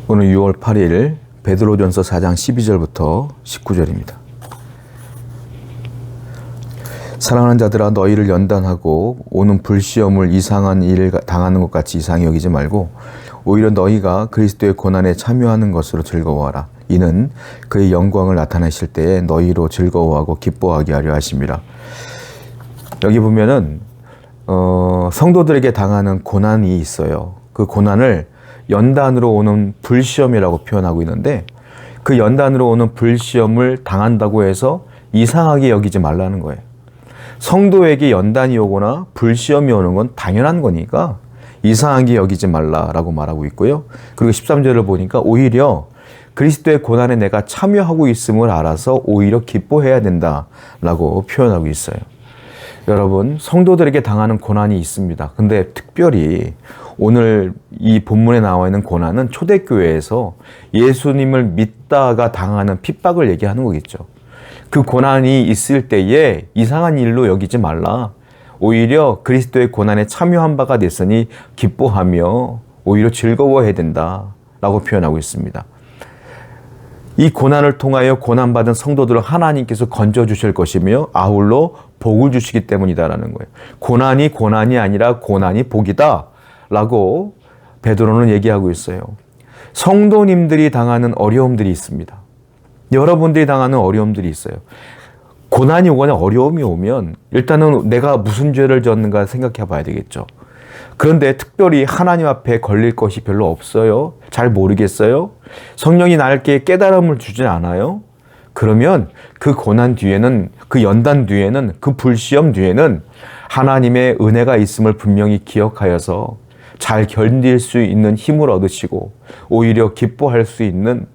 오늘 6월 8일 베드로전서 4장 12절부터 19절입니다. 사랑하는 자들아, 너희를 연단하고 오는 불시험을 이상한 일을 당하는 것 같이 이상히 여기지 말고 오히려 너희가 그리스도의 고난에 참여하는 것으로 즐거워하라. 이는 그의 영광을 나타내실 때에 너희로 즐거워하고 기뻐하게 하려 하심이라. 여기 보면은 성도들에게 당하는 고난이 있어요. 그 고난을 연단으로 오는 불시험이라고 표현하고 있는데, 그 연단으로 오는 불시험을 당한다고 해서 이상하게 여기지 말라는 거예요. 성도에게 연단이 오거나 불시험이 오는 건 당연한 거니까 이상하게 여기지 말라라고 말하고 있고요. 그리고 13절을 보니까 오히려 그리스도의 고난에 내가 참여하고 있음을 알아서 오히려 기뻐해야 된다라고 표현하고 있어요. 여러분, 성도들에게 당하는 고난이 있습니다. 근데 특별히 오늘 이 본문에 나와 있는 고난은 초대교회에서 예수님을 믿다가 당하는 핍박을 얘기하는 거겠죠. 그 고난이 있을 때에 이상한 일로 여기지 말라. 오히려 그리스도의 고난에 참여한 바가 됐으니 기뻐하며 오히려 즐거워해야 된다라고 표현하고 있습니다. 이 고난을 통하여 고난받은 성도들을 하나님께서 건져주실 것이며 아울러 복을 주시기 때문이다라는 거예요. 고난이 아니라 고난이 복이다 라고 베드로는 얘기하고 있어요. 성도님들이 당하는 어려움들이 있습니다. 여러분들이 당하는 어려움들이 있어요. 고난이 오거나 어려움이 오면 일단은 내가 무슨 죄를 졌는가 생각해 봐야 되겠죠. 그런데 특별히 하나님 앞에 걸릴 것이 별로 없어요. 잘 모르겠어요. 성령이 나에게 깨달음을 주진 않아요. 그러면 그 고난 뒤에는, 그 연단 뒤에는, 그 불시험 뒤에는 하나님의 은혜가 있음을 분명히 기억하여서 잘 견딜 수 있는 힘을 얻으시고 오히려 기뻐할 수 있는,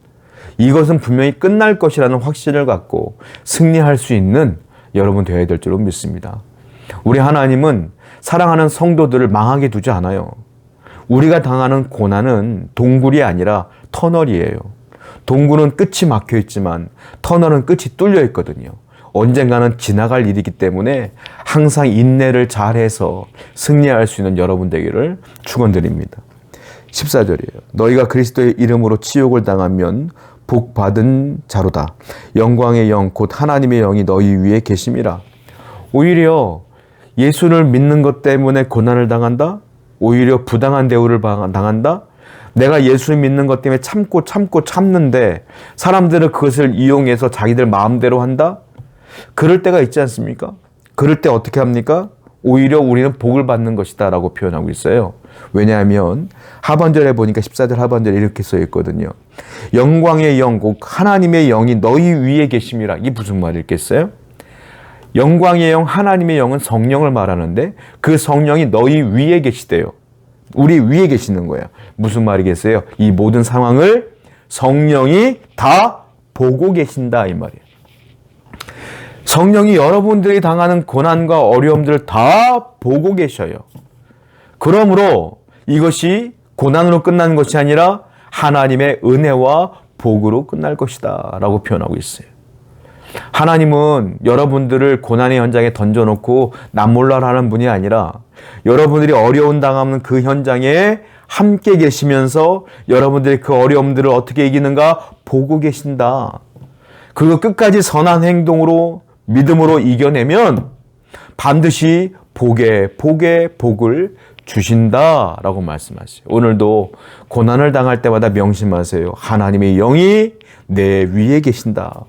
이것은 분명히 끝날 것이라는 확신을 갖고 승리할 수 있는 여러분 되어야 될 줄로 믿습니다. 우리 하나님은 사랑하는 성도들을 망하게 두지 않아요. 우리가 당하는 고난은 동굴이 아니라 터널이에요. 동굴은 끝이 막혀 있지만 터널은 끝이 뚫려 있거든요. 언젠가는 지나갈 일이기 때문에 항상 인내를 잘해서 승리할 수 있는 여러분 되기를 축원드립니다. 14절이에요. 너희가 그리스도의 이름으로 치욕을 당하면 복 받은 자로다. 영광의 영 곧 하나님의 영이 너희 위에 계심이라. 오히려 예수를 믿는 것 때문에 고난을 당한다? 오히려 부당한 대우를 당한다? 내가 예수를 믿는 것 때문에 참는데 사람들은 그것을 이용해서 자기들 마음대로 한다? 그럴 때가 있지 않습니까? 그럴 때 어떻게 합니까? 오히려 우리는 복을 받는 것이다 라고 표현하고 있어요. 왜냐하면 하반절에 보니까 14절 하반절에 이렇게 써 있거든요. 영광의 영, 곧 하나님의 영이 너희 위에 계심이라. 이게 무슨 말이겠어요? 영광의 영, 하나님의 영은 성령을 말하는데 그 성령이 너희 위에 계시대요. 우리 위에 계시는 거예요. 무슨 말이겠어요? 이 모든 상황을 성령이 다 보고 계신다 이 말이에요. 성령이 여러분들이 당하는 고난과 어려움들을 다 보고 계셔요. 그러므로 이것이 고난으로 끝나는 것이 아니라 하나님의 은혜와 복으로 끝날 것이다 라고 표현하고 있어요. 하나님은 여러분들을 고난의 현장에 던져놓고 남몰라라 하는 분이 아니라 여러분들이 어려움 당하는 그 현장에 함께 계시면서 여러분들이 그 어려움들을 어떻게 이기는가 보고 계신다. 그리고 끝까지 선한 행동으로 믿음으로 이겨내면 반드시 복을 주신다라고 말씀하세요. 오늘도 고난을 당할 때마다 명심하세요. 하나님의 영이 내 위에 계신다.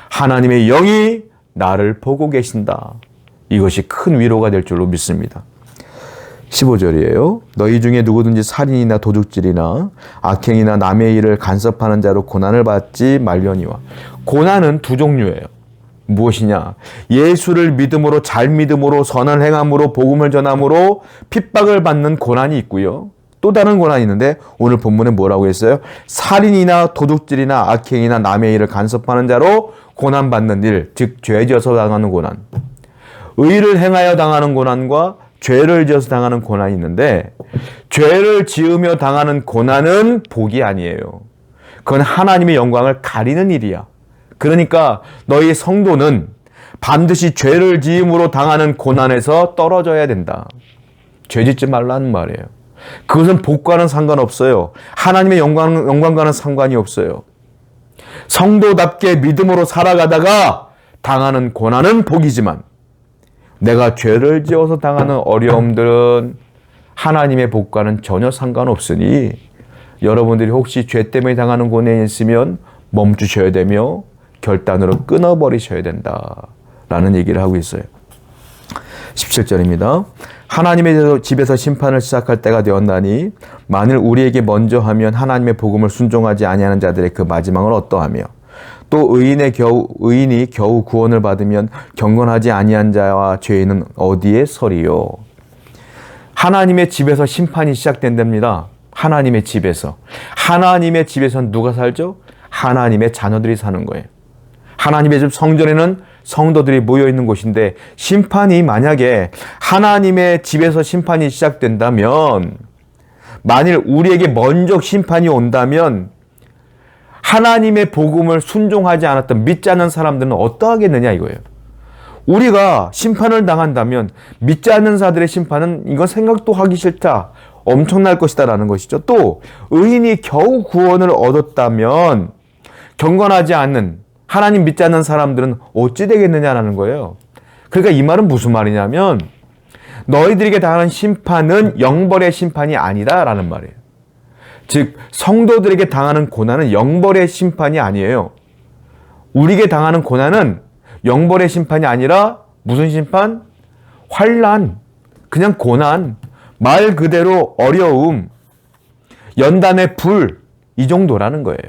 하나님의 영이 나를 보고 계신다. 이것이 큰 위로가 될 줄로 믿습니다. 15절이에요. 너희 중에 누구든지 살인이나 도둑질이나 악행이나 남의 일을 간섭하는 자로 고난을 받지 말려니와. 고난은 두 종류예요. 무엇이냐? 예수를 믿음으로, 잘 믿음으로, 선한 행함으로, 복음을 전함으로 핍박을 받는 고난이 있고요. 또 다른 고난이 있는데 오늘 본문에 뭐라고 했어요? 살인이나 도둑질이나 악행이나 남의 일을 간섭하는 자로 고난받는 일, 즉 죄 지어서 당하는 고난. 의를 행하여 당하는 고난과 죄를 지어서 당하는 고난이 있는데 죄를 지으며 당하는 고난은 복이 아니에요. 그건 하나님의 영광을 가리는 일이야. 그러니까 너희 성도는 반드시 죄를 지음으로 당하는 고난에서 떨어져야 된다. 죄 짓지 말라는 말이에요. 그것은 복과는 상관없어요. 하나님의 영광과는 상관이 없어요. 성도답게 믿음으로 살아가다가 당하는 고난은 복이지만 내가 죄를 지어서 당하는 어려움들은 하나님의 복과는 전혀 상관없으니 여러분들이 혹시 죄 때문에 당하는 고난이 있으면 멈추셔야 되며 결단으로 끊어버리셔야 된다라는 얘기를 하고 있어요. 17절입니다. 하나님의 집에서 심판을 시작할 때가 되었나니 만일 우리에게 먼저 하면 하나님의 복음을 순종하지 아니하는 자들의 그 마지막은 어떠하며 또 의인이 겨우 구원을 받으면 경건하지 아니한 자와 죄인은 어디에 서리요. 하나님의 집에서 심판이 시작된답니다. 하나님의 집에서. 하나님의 집에서는 누가 살죠? 하나님의 자녀들이 사는 거예요. 하나님의 집 성전에는 성도들이 모여있는 곳인데 심판이 만약에 하나님의 집에서 심판이 시작된다면 만일 우리에게 먼저 심판이 온다면 하나님의 복음을 순종하지 않았던 믿지 않는 사람들은 어떠하겠느냐 이거예요. 우리가 심판을 당한다면 믿지 않는 자들의 심판은 이건 생각도 하기 싫다. 엄청날 것이다 라는 것이죠. 또 의인이 겨우 구원을 얻었다면 경건하지 않는 하나님 믿지 않는 사람들은 어찌 되겠느냐라는 거예요. 그러니까 이 말은 무슨 말이냐면 너희들에게 당하는 심판은 영벌의 심판이 아니다라는 말이에요. 즉 성도들에게 당하는 고난은 영벌의 심판이 아니에요. 우리에게 당하는 고난은 영벌의 심판이 아니라 무슨 심판? 환난, 그냥 고난, 말 그대로 어려움, 연단의 불, 이 정도라는 거예요.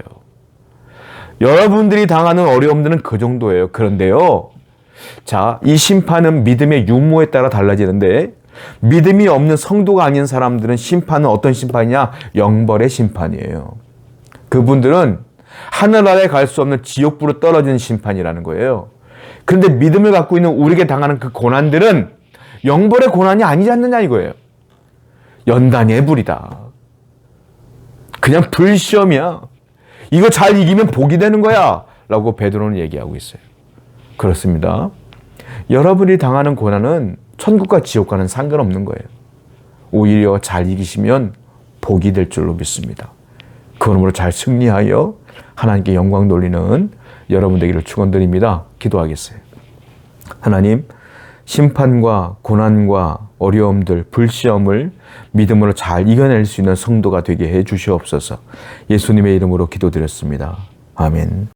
여러분들이 당하는 어려움들은 그 정도예요. 그런데요, 자, 이 심판은 믿음의 유무에 따라 달라지는데 믿음이 없는 성도가 아닌 사람들은 심판은 어떤 심판이냐? 영벌의 심판이에요. 그분들은 하늘아래 갈 수 없는 지옥불로 떨어지는 심판이라는 거예요. 그런데 믿음을 갖고 있는 우리에게 당하는 그 고난들은 영벌의 고난이 아니지 않느냐 이거예요. 연단의 불이다. 그냥 불시험이야. 이거 잘 이기면 복이 되는 거야 라고 베드로는 얘기하고 있어요. 그렇습니다. 여러분이 당하는 고난은 천국과 지옥과는 상관없는 거예요. 오히려 잘 이기시면 복이 될 줄로 믿습니다. 그러므로 잘 승리하여 하나님께 영광 돌리는 여러분 되기를 축원드립니다. 기도하겠어요. 하나님, 심판과 고난과 어려움들, 불시험을 믿음으로 잘 이겨낼 수 있는 성도가 되게 해 주시옵소서. 예수님의 이름으로 기도드렸습니다. 아멘.